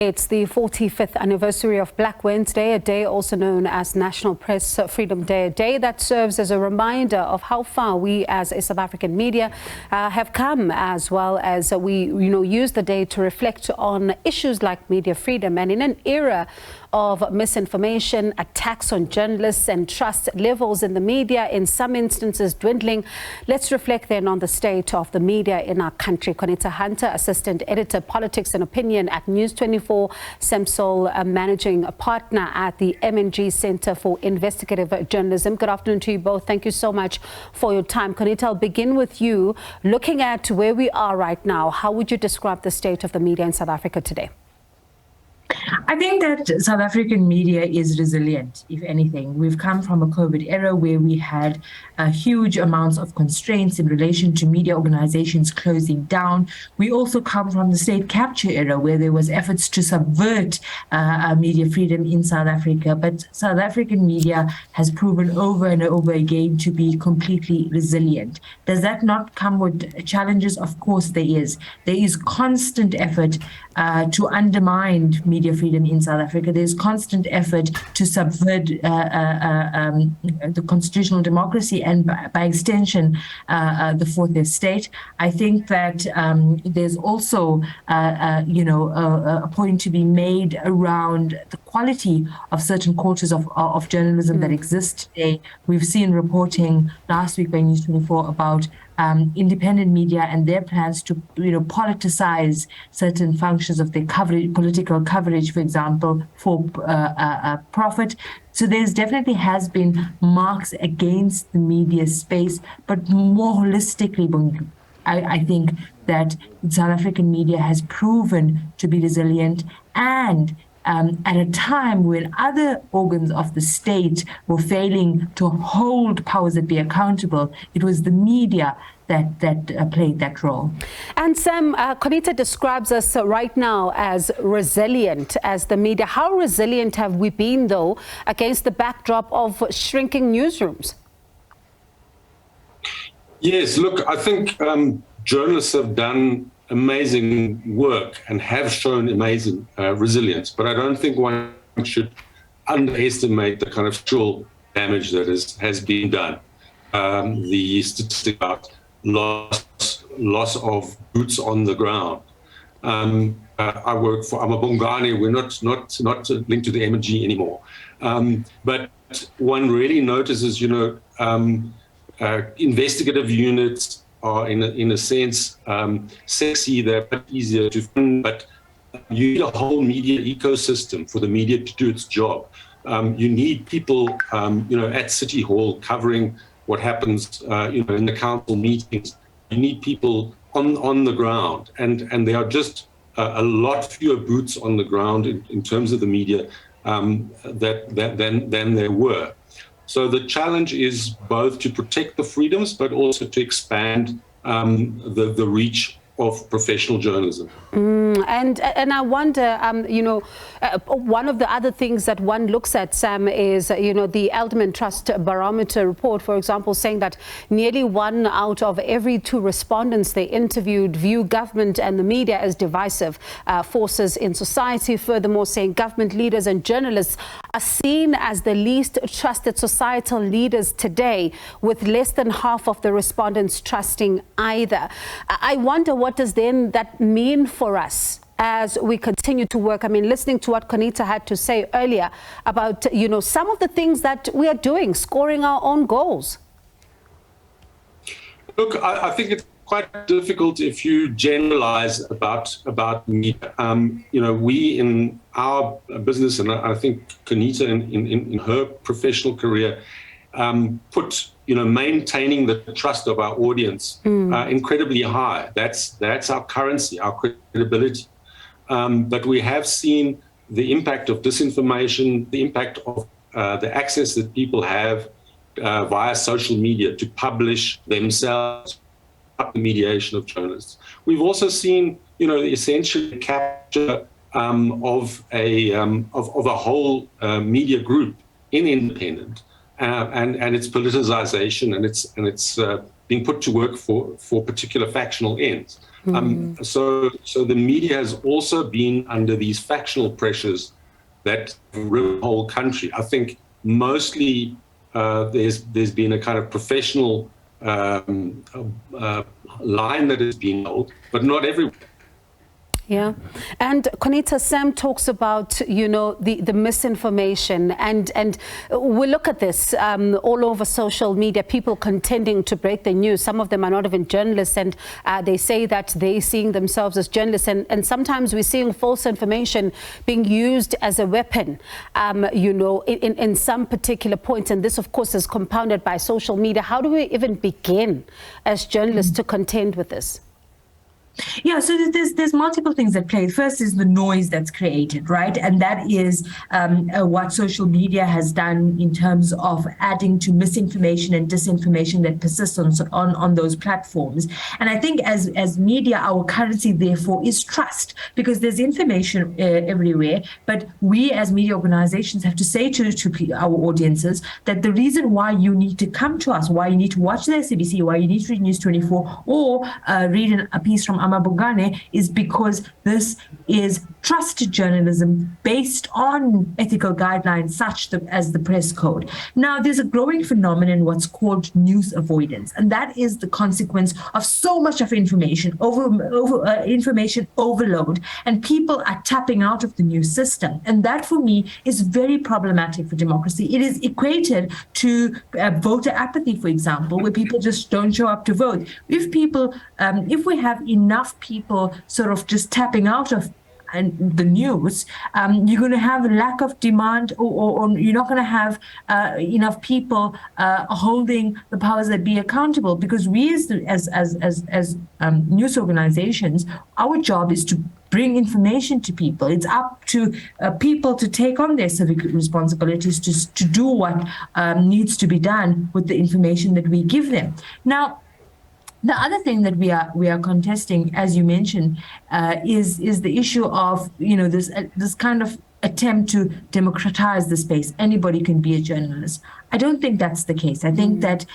It's the 45th anniversary of Black Wednesday, a day also known as National Press Freedom Day, a day that serves as a reminder of how far we as a South African media have come, as well as we use the day to reflect on issues like media freedom. And in an era of misinformation, attacks on journalists and trust levels in the media, in some instances dwindling, let's reflect then on the state of the media in our country. Qaanitah Hunter, Assistant Editor, Politics and Opinion at News 24, Semsol, Managing Partner at the M&G Centre for Investigative Journalism. Good afternoon to you both. Thank you so much for your time. Qaanitah, I'll begin with you. Looking at where we are right now, how would you describe the state of the media in South Africa today? I think that South African media is resilient, if anything. We've come from a COVID era where we had huge amounts of constraints in relation to media organizations closing down. We also come from the state capture era where there was efforts to subvert media freedom in South Africa. But South African media has proven over and over again to be completely resilient. Does that not come with challenges? Of course there is. There is constant effort to undermine media freedom in South Africa. There's constant effort to subvert the constitutional democracy and by extension the fourth estate. I think that there's also a point to be made around the quality of certain quarters of journalism that exist today. We've seen reporting last week by News 24 about independent media and their plans to politicize certain functions of their coverage, political coverage, for example, for profit. So there's definitely has been marks against the media space, but more holistically, I think that South African media has proven to be resilient, and at a time when other organs of the state were failing to hold powers that be accountable, it was the media that played that role. And Sam, Qaanitah describes us right now as resilient as the media. How resilient have we been, though, against the backdrop of shrinking newsrooms? Yes, look, I think journalists have done amazing work and have shown amazing resilience, but I don't think one should underestimate the kind of structural damage that has been done. The statistic about loss of boots on the ground. I'm a Bongani. We're not linked to the M&G anymore, but one really notices, investigative units are in a sense sexy, they're easier to fund, but you need a whole media ecosystem for the media to do its job. You need people, at City Hall covering what happens, in the council meetings. You need people on the ground, and there are just a lot fewer boots on the ground in terms of the media than there were. So the challenge is both to protect the freedoms, but also to expand the reach of professional journalism. And I wonder, one of the other things that one looks at, Sam, is, the Alderman Trust Barometer report, for example, saying that nearly 1 out of every 2 respondents they interviewed view government and the media as divisive forces in society. Furthermore, saying government leaders and journalists are seen as the least trusted societal leaders today, with less than half of the respondents trusting either. I wonder, what does then that mean for us as we continue to work? I mean, listening to what Qaanitah had to say earlier about, some of the things that we are doing, scoring our own goals. Look, I think it's quite difficult if you generalize about media. We in our business, and I think Qaanitah in her professional career, put maintaining the trust of our audience incredibly high. That's our currency, our credibility. But we have seen the impact of disinformation, the impact of the access that people have via social media to publish themselves, the mediation of journalists. We've also seen, essentially capture of a whole media group in independent. and its politicization and its being put to work for particular factional ends. So the media has also been under these factional pressures that rule the whole country. I think mostly there's been a kind of professional line that has been held, but not everywhere. Yeah. And Qaanitah, Sam talks about, you know, the misinformation, and we look at this all over social media, people contending to break the news. Some of them are not even journalists, and they say that they're seeing themselves as journalists, and sometimes we're seeing false information being used as a weapon, you know, in some particular points. And this, of course, is compounded by social media. How do we even begin as journalists to contend with this? Yeah, so there's multiple things at play. First is the noise that's created, right? And that is what social media has done in terms of adding to misinformation and disinformation that persists on those platforms. And I think as media, our currency, therefore, is trust, because there's information everywhere. But we as media organizations have to say to our audiences that the reason why you need to come to us, why you need to watch the SABC, why you need to read News 24 or read a piece from Bongane is because this is trusted journalism based on ethical guidelines such as the press code. Now, there's a growing phenomenon, what's called news avoidance, and that is the consequence of so much of information, information overload, and people are tapping out of the news system. And that, for me, is very problematic for democracy. It is equated to voter apathy, for example, where people just don't show up to vote. If we have enough people sort of just tapping out of the news, you're going to have a lack of demand, or you're not going to have enough people holding the powers that be accountable. Because we as news organizations, our job is to bring information to people. It's up to people to take on their civic responsibilities to do what needs to be done with the information that we give them. Now, the other thing that we are contesting, as you mentioned, is the issue of, you know, this kind of attempt to democratize the space. Anybody can be a journalist. I don't think that's the case. I think that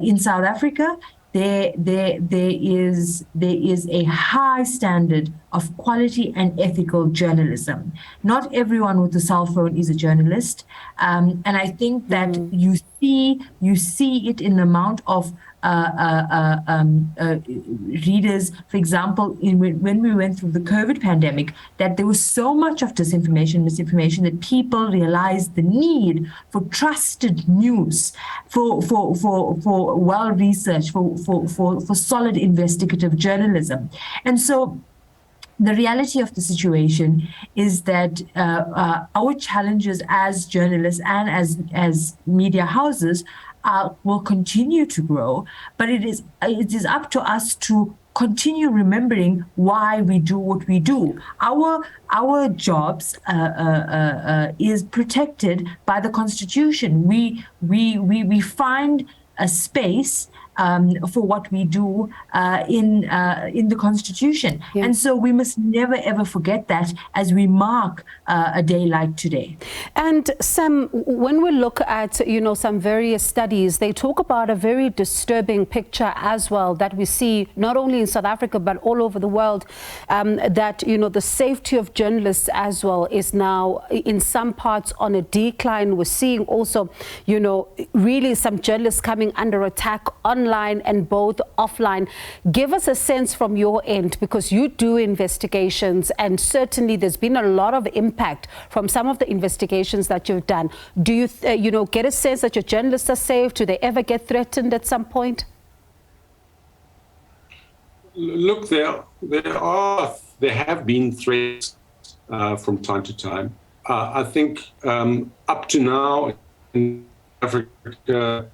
in South Africa, there is a high standard of quality and ethical journalism. Not everyone with a cell phone is a journalist, and I think that you see it in the amount of readers, for example, when we went through the COVID pandemic, that there was so much of disinformation, misinformation, that people realized the need for trusted news, for well-researched, for solid investigative journalism. And so the reality of the situation is that our challenges as journalists and as media houses will continue to grow, but it is up to us to continue remembering why we do what we do. Our jobs is protected by the Constitution. We find a space for what we do in the Constitution. Yeah. And so we must never, ever forget that as we mark a day like today. And Sam, when we look at, you know, some various studies, they talk about a very disturbing picture as well that we see not only in South Africa, but all over the world, that, you know, the safety of journalists as well is now in some parts on a decline. We're seeing also, you know, really some journalists coming under attack online and both offline. Give us a sense from your end, because you do investigations, and certainly there's been a lot of impact from some of the investigations that you've done. Do you, you know, get a sense that your journalists are safe? Do they ever get threatened at some point? Look, there have been threats from time to time. I think up to now in Africa,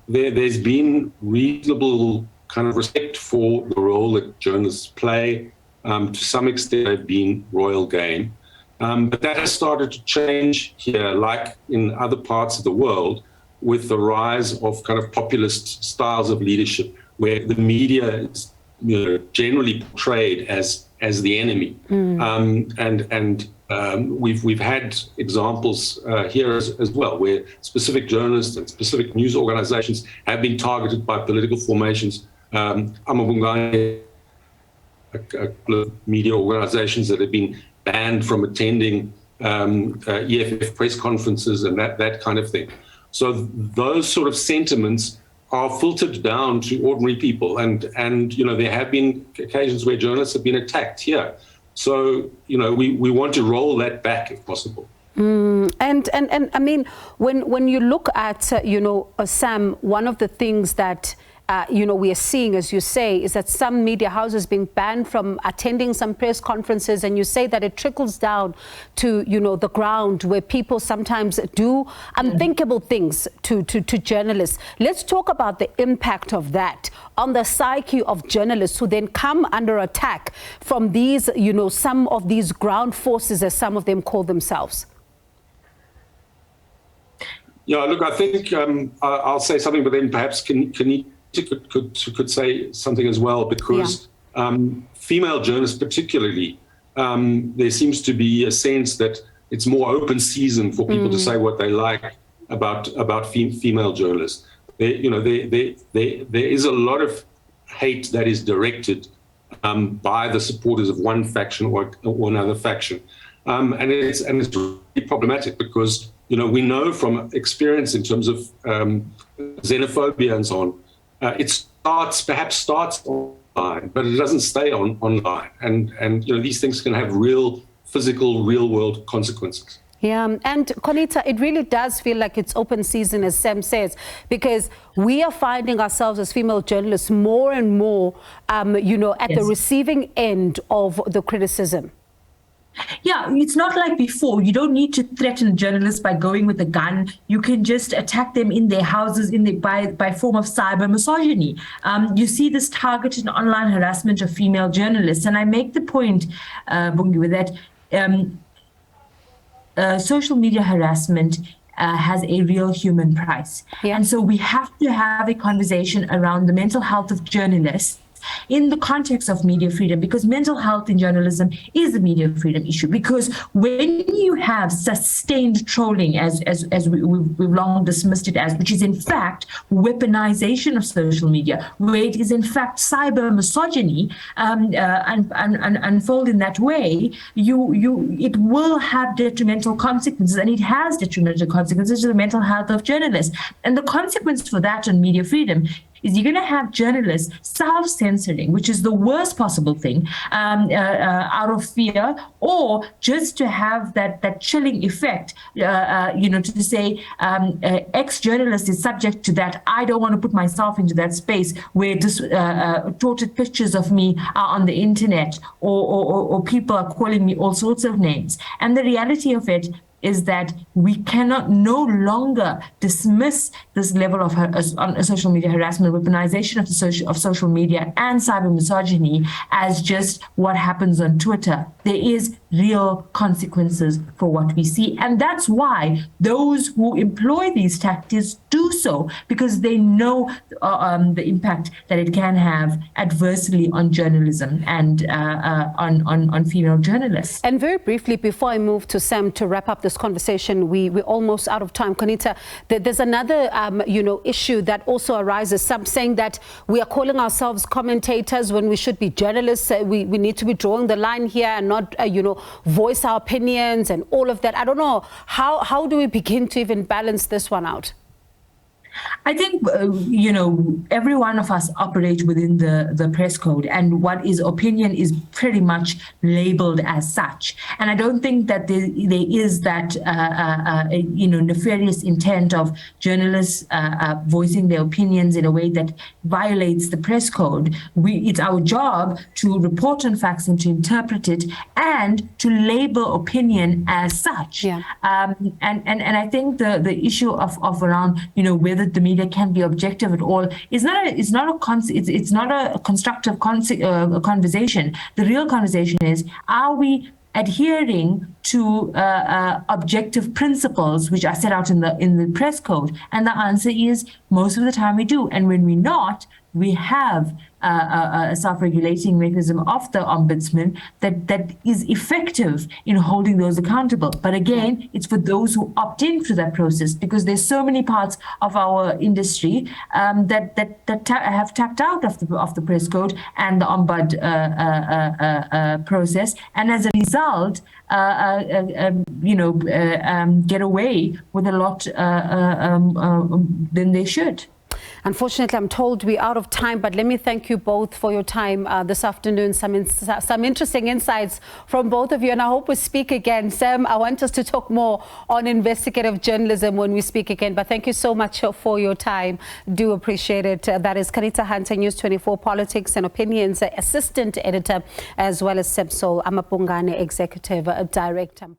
there's been reasonable kind of respect for the role that journalists play. To some extent, they've been royal game. But that has started to change here, like in other parts of the world, with the rise of kind of populist styles of leadership, where the media generally portrayed as the enemy. We've had examples here as well, where specific journalists and specific news organizations have been targeted by political formations. Media organizations that have been banned from attending EFF press conferences and that kind of thing. So those sort of sentiments are filtered down to ordinary people, and there have been occasions where journalists have been attacked here. So we want to roll that back if possible. And I mean, when you look at Sam, one of the things that we are seeing, as you say, is that some media houses being banned from attending some press conferences, and you say that it trickles down to, the ground where people sometimes do unthinkable things to journalists. Let's talk about the impact of that on the psyche of journalists who then come under attack from these, some of these ground forces, as some of them call themselves. Yeah, look, I think I'll say something, but then perhaps Qaanitah could say something as well, because female journalists particularly, there seems to be a sense that it's more open season for people to say what they like about female journalists. There is a lot of hate that is directed by the supporters of one faction or another faction, and it's really problematic, because we know from experience in terms of xenophobia and so on. It perhaps starts online, but it doesn't stay online. And these things can have real physical, real world consequences. Yeah, and Qaanitah, it really does feel like it's open season, as Sam says, because we are finding ourselves as female journalists more and more, at the receiving end of the criticism. Yeah, it's not like before. You don't need to threaten journalists by going with a gun. You can just attack them in their houses by form of cyber misogyny. You see this targeted online harassment of female journalists. And I make the point, Bungiwe, that social media harassment has a real human price. Yeah. And so we have to have a conversation around the mental health of journalists in the context of media freedom, because mental health in journalism is a media freedom issue. Because when you have sustained trolling, as we've long dismissed it as, which is in fact weaponization of social media, where it is in fact cyber misogyny, unfold in that way, it will have detrimental consequences, and it has detrimental consequences to the mental health of journalists. And the consequence for that on media freedom is you're going to have journalists self-censoring, which is the worst possible thing, out of fear, or just to have that chilling effect, to say ex-journalist is subject to that. I don't want to put myself into that space where distorted pictures of me are on the internet, or people are calling me all sorts of names. And the reality of it is that we cannot no longer dismiss this level of social media harassment, weaponization of social media, and cyber misogyny as just what happens on Twitter. There is real consequences for what we see. And that's why those who employ these tactics do so, because they know the impact that it can have adversely on journalism and on female journalists. And very briefly, before I move to Sam to wrap up this conversation, we're almost out of time. Qaanitah, there's another issue that also arises, some saying that we are calling ourselves commentators when we should be journalists. We need to be drawing the line here and not voice our opinions and all of that. I don't know, how do we begin to even balance this one out? I think, every one of us operate within the press code, and what is opinion is pretty much labeled as such. And I don't think that there is that, nefarious intent of journalists voicing their opinions in a way that violates the press code. It's our job to report on facts and to interpret it and to label opinion as such. Yeah. And I think the issue of around, whether the media can be objective at all it's not a constructive conversation. The real conversation is, are we adhering to objective principles which are set out in the press code? And the answer is most of the time we do. And when we're not, we have a self-regulating mechanism of the ombudsman that is effective in holding those accountable. But again, it's for those who opt in through that process, because there's so many parts of our industry that have tapped out of the press code and the ombud process, and as a result, get away with a lot than they should. Unfortunately, I'm told we're out of time, but let me thank you both for your time this afternoon. Some interesting insights from both of you, and I hope we speak again. Sam, I want us to talk more on investigative journalism when we speak again, but thank you so much for your time. Do appreciate it. That is Qaanitah Hunter, News 24 Politics and Opinions Assistant Editor, as well as Sebso Amapungane, Executive Director.